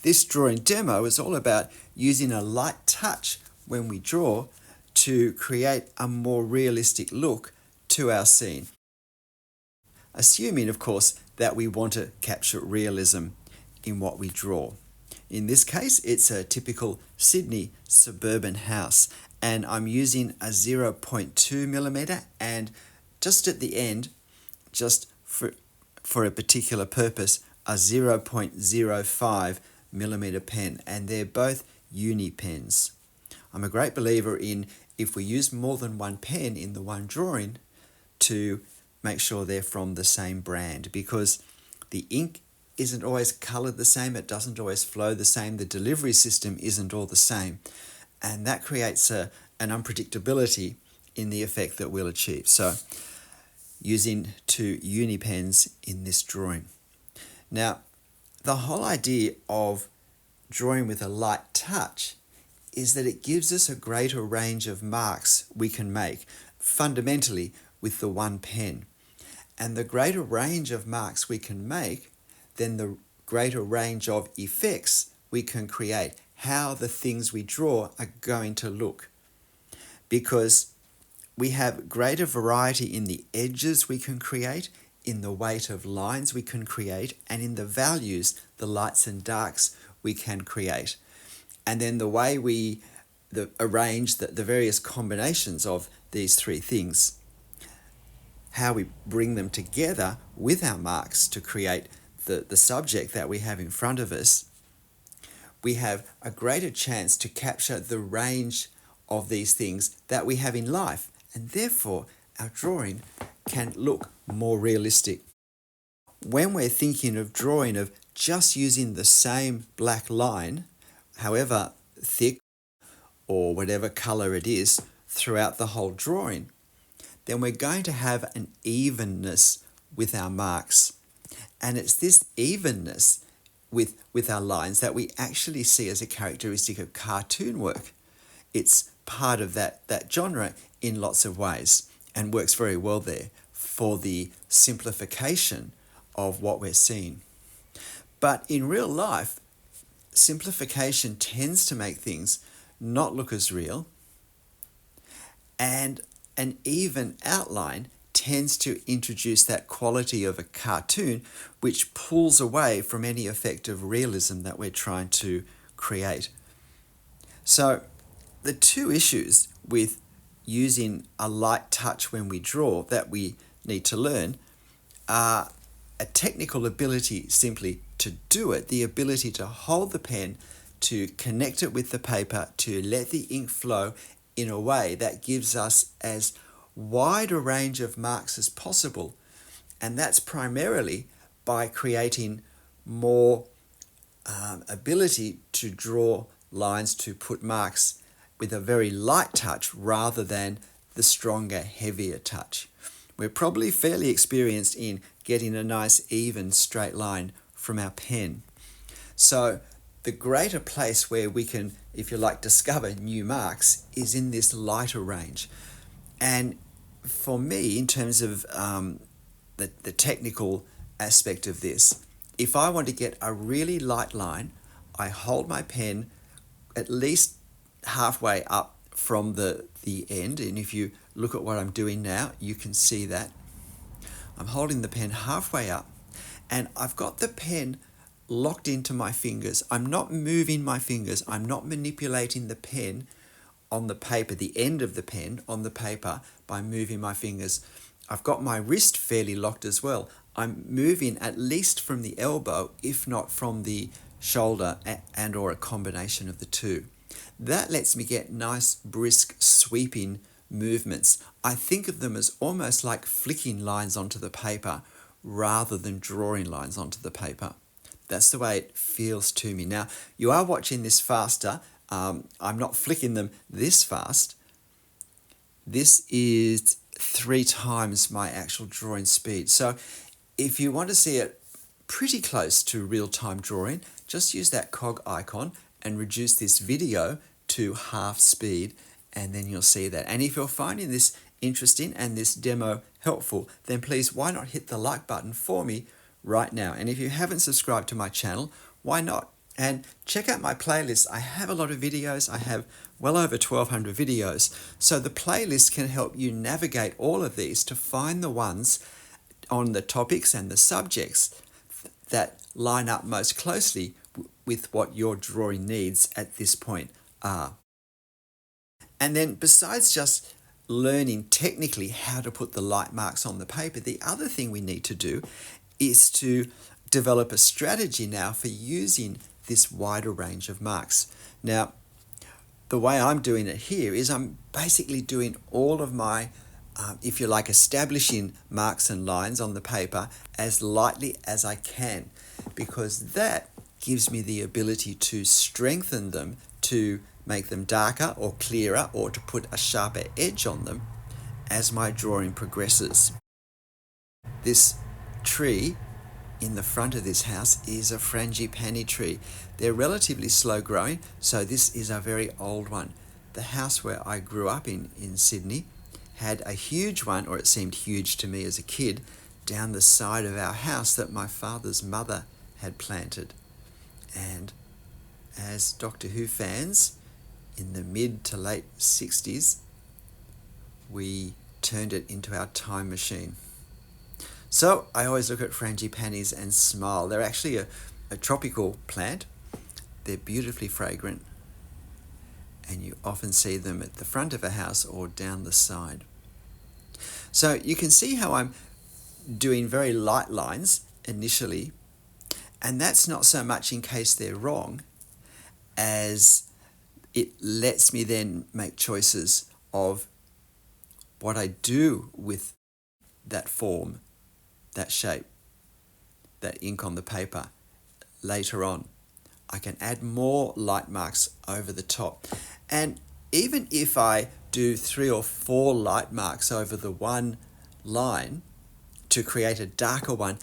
This drawing demo is all about using a light touch when we draw to create a more realistic look to our scene. Assuming, of course, that we want to capture realism in what we draw. In this case, it's a typical Sydney suburban house, and I'm using a 0.2mm and just at the end, just for a particular purpose, a 0.05mm pen, and they're both uni pens. I'm a great believer in if we use more than one pen in the one drawing to make sure they're from the same brand, because the ink isn't always coloured the same, it doesn't always flow the same, the delivery system isn't all the same, and that creates an unpredictability in the effect that we'll achieve. So using two uni pens in this drawing. Now, the whole idea of drawing with a light touch is that it gives us a greater range of marks we can make, fundamentally with the one pen. And the greater range of marks we can make, then the greater range of effects we can create, how the things we draw are going to look. Because we have greater variety in the edges we can create, in the weight of lines we can create, and in the values, the lights and darks we can create. And then the way we arrange the various combinations of these three things, how we bring them together with our marks to create the subject that we have in front of us, we have a greater chance to capture the range of these things that we have in life, and therefore our drawing can look more realistic. When we're thinking of drawing of just using the same black line, however thick or whatever colour it is, throughout the whole drawing, then we're going to have an evenness with our marks. And it's this evenness with our lines that we actually see as a characteristic of cartoon work. It's part of that genre in lots of ways and works very well there for the simplification of what we're seeing. But in real life, simplification tends to make things not look as real, and an even outline tends to introduce that quality of a cartoon which pulls away from any effect of realism that we're trying to create. So the two issues with using a light touch when we draw that we need to learn are a technical ability simply to do it, the ability to hold the pen, to connect it with the paper, to let the ink flow in a way that gives us as wide a range of marks as possible. And that's primarily by creating more ability to draw lines, to put marks with a very light touch rather than the stronger, heavier touch. We're probably fairly experienced in getting a nice, even, straight line from our pen. So the greater place where we can, if you like, discover new marks is in this lighter range. And for me, in terms of the technical aspect of this, if I want to get a really light line, I hold my pen at least halfway up from the end. And if you look at what I'm doing now, you can see that. I'm holding the pen halfway up, and I've got the pen locked into my fingers. I'm not moving my fingers. I'm not manipulating the pen on the paper, the end of the pen on the paper, by moving my fingers. I've got my wrist fairly locked as well. I'm moving at least from the elbow, if not from the shoulder, and or a combination of the two. That lets me get nice, brisk, sweeping movements. I think of them as almost like flicking lines onto the paper rather than drawing lines onto the paper. That's the way it feels to me. Now, you are watching this faster. I'm not flicking them this fast. This is 3 times my actual drawing speed. So if you want to see it pretty close to real-time drawing, just use that cog icon and reduce this video to half speed, and then you'll see that. And if you're finding this interesting and this demo helpful, then please, why not hit the like button for me right now? And if you haven't subscribed to my channel, why not? And check out my playlist. I have a lot of videos. I have well over 1,200 videos. So the playlist can help you navigate all of these to find the ones on the topics and the subjects that line up most closely with what your drawing needs at this point are. And then besides just learning technically how to put the light marks on the paper, the other thing we need to do is to develop a strategy now for using this wider range of marks. Now, the way I'm doing it here is I'm basically doing all of my, if you like, establishing marks and lines on the paper as lightly as I can, because that gives me the ability to strengthen them, to make them darker or clearer, or to put a sharper edge on them as my drawing progresses. This tree in the front of this house is a frangipani tree. They're relatively slow growing, so this is a very old one. The house where I grew up in Sydney had a huge one, or it seemed huge to me as a kid, down the side of our house that my father's mother had planted. And as Doctor Who fans, in the mid to late 60s, we turned it into our time machine. So I always look at frangipanis and smile. They're actually a tropical plant. They're beautifully fragrant, and you often see them at the front of a house or down the side. So you can see how I'm doing very light lines initially, and that's not so much in case they're wrong as it lets me then make choices of what I do with that form, that shape, that ink on the paper later on. I can add more light marks over the top. And even if I do 3 or 4 light marks over the one line to create a darker one,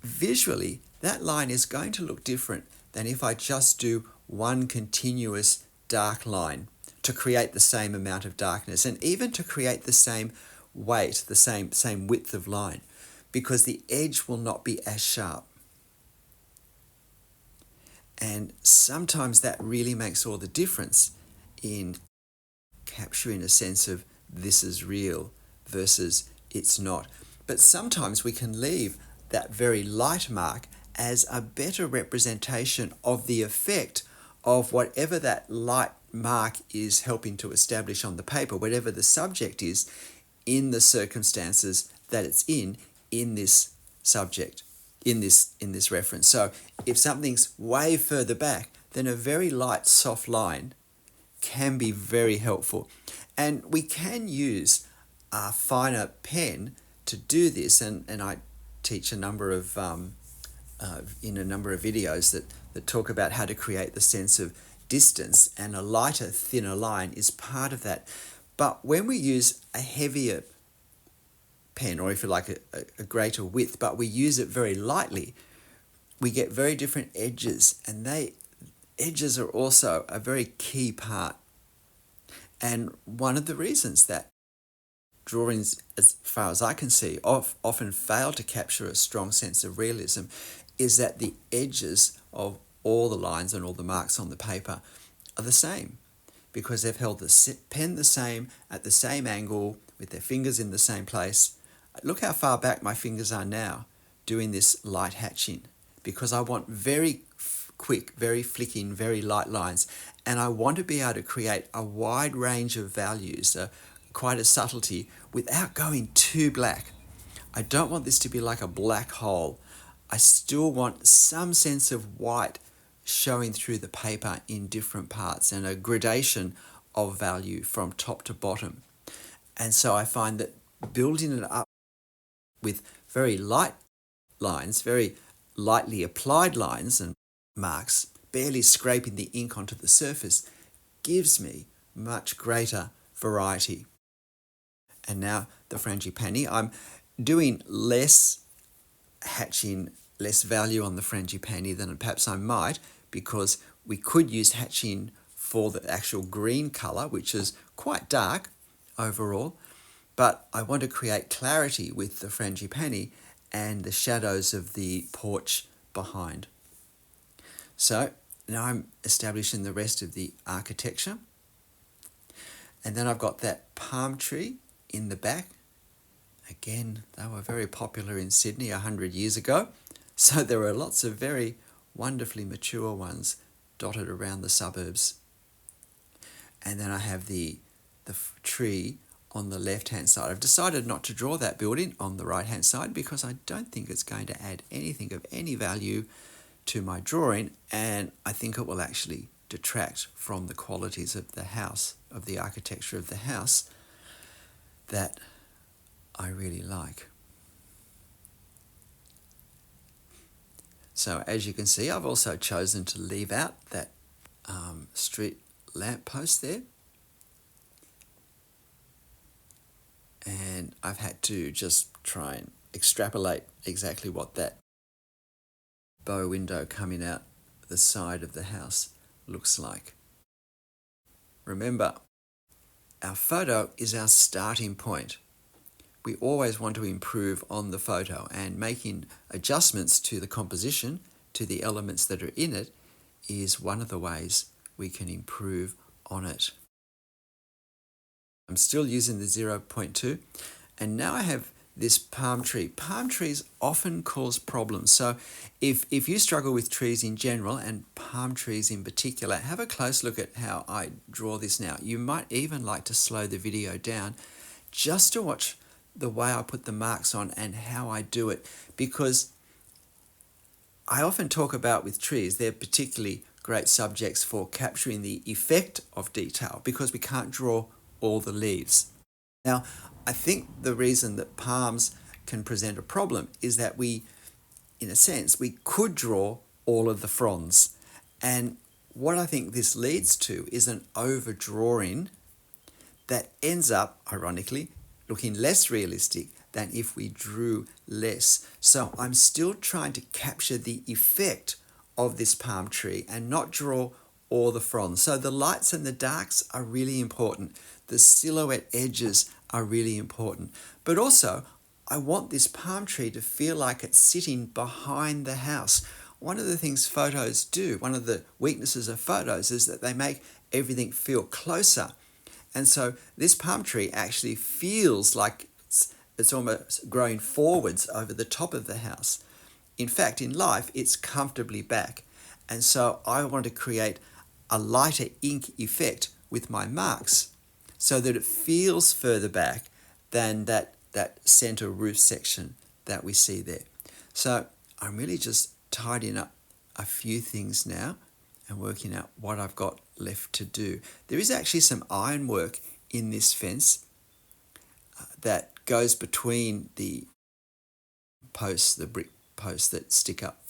visually that line is going to look different than if I just do one continuous dark line to create the same amount of darkness, and even to create the same weight, the same width of line, because the edge will not be as sharp. And sometimes that really makes all the difference in capturing a sense of this is real versus it's not. But sometimes we can leave that very light mark as a better representation of the effect of whatever that light mark is helping to establish on the paper, whatever the subject is, in the circumstances that it's in this subject, in this reference. So if something's way further back, then a very light, soft line can be very helpful. And we can use a finer pen to do this, and I teach a number of in a number of videos that talk about how to create the sense of distance, and a lighter, thinner line is part of that. But when we use a heavier pen, or if you like a greater width, but we use it very lightly, we get very different edges, and edges are also a very key part. And one of the reasons that drawings, as far as I can see, often fail to capture a strong sense of realism is that the edges of all the lines and all the marks on the paper are the same, because they've held the pen the same, at the same angle, with their fingers in the same place. Look how far back my fingers are now doing this light hatching, because I want very quick, very flicking, very light lines, and I want to be able to create a wide range of values, quite a subtlety, without going too black. I don't want this to be like a black hole. I still want some sense of white showing through the paper in different parts, and a gradation of value from top to bottom. And so I find that building it up with very light lines, very lightly applied lines and marks, barely scraping the ink onto the surface, gives me much greater variety. And now the frangipani, I'm doing less hatching, less value on the frangipani than perhaps I might, because we could use hatching for the actual green colour, which is quite dark overall, but I want to create clarity with the frangipani and the shadows of the porch behind. So now I'm establishing the rest of the architecture. And then I've got that palm tree in the back. Again, they were very popular in Sydney 100 years ago. So there are lots of very wonderfully mature ones dotted around the suburbs. And then I have the tree on the left-hand side. I've decided not to draw that building on the right-hand side because I don't think it's going to add anything of any value to my drawing, and I think it will actually detract from the qualities of the house, of the architecture of the house that I really like. So as you can see, I've also chosen to leave out that street lamp post there. And I've had to just try and extrapolate exactly what that bow window coming out the side of the house looks like. Remember, our photo is our starting point. We always want to improve on the photo, and making adjustments to the composition, to the elements that are in it, is one of the ways we can improve on it. I'm still using the 0.2, and now I have this palm tree. Palm trees often cause problems. So if you struggle with trees in general and palm trees in particular, have a close look at how I draw this now. You might even like to slow the video down just to watch the way I put the marks on and how I do it, because I often talk about with trees, they're particularly great subjects for capturing the effect of detail because we can't draw all the leaves. Now, I think the reason that palms can present a problem is that we, in a sense, we could draw all of the fronds. And what I think this leads to is an overdrawing that ends up, ironically, looking less realistic than if we drew less. So I'm still trying to capture the effect of this palm tree and not draw all the fronds. So the lights and the darks are really important. The silhouette edges are really important. But also, I want this palm tree to feel like it's sitting behind the house. One of the things photos do, one of the weaknesses of photos, is that they make everything feel closer. And so this palm tree actually feels like it's almost growing forwards over the top of the house. In fact, in life, it's comfortably back. And so I want to create a lighter ink effect with my marks so that it feels further back than that center roof section that we see there. So I'm really just tidying up a few things now and working out what I've got left to do. There is actually some ironwork in this fence that goes between the posts, the brick posts that stick up.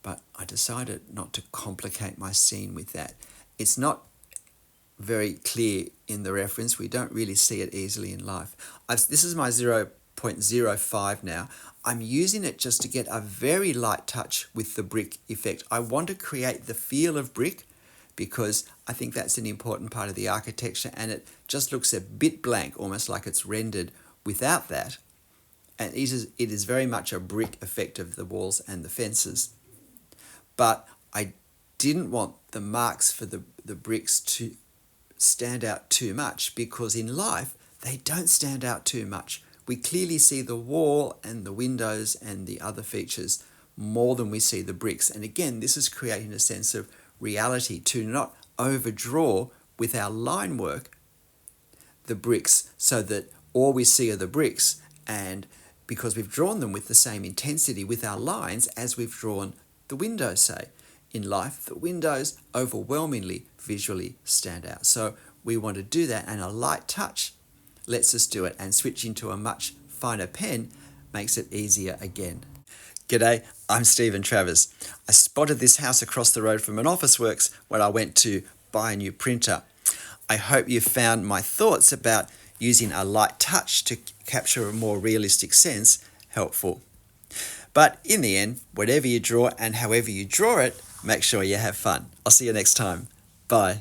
But I decided not to complicate my scene with that. It's not very clear in the reference. We don't really see it easily in life. This is my 0.05 now. I'm using it just to get a very light touch with the brick effect. I want to create the feel of brick because I think that's an important part of the architecture, and it just looks a bit blank, almost like it's rendered without that. And it is very much a brick effect of the walls and the fences. But I didn't want the marks for the bricks to stand out too much, because in life they don't stand out too much. We clearly see the wall and the windows and the other features more than we see the bricks. And again, this is creating a sense of reality, to not overdraw with our line work the bricks so that all we see are the bricks, and because we've drawn them with the same intensity with our lines as we've drawn the windows, say. In life, the windows overwhelmingly visually stand out. So we want to do that, and a light touch lets us do it, and switching to a much finer pen makes it easier again. G'day, I'm Stephen Travers. I spotted this house across the road from an Officeworks when I went to buy a new printer. I hope you found my thoughts about using a light touch to capture a more realistic sense helpful. But in the end, whatever you draw and however you draw it, make sure you have fun. I'll see you next time. Bye.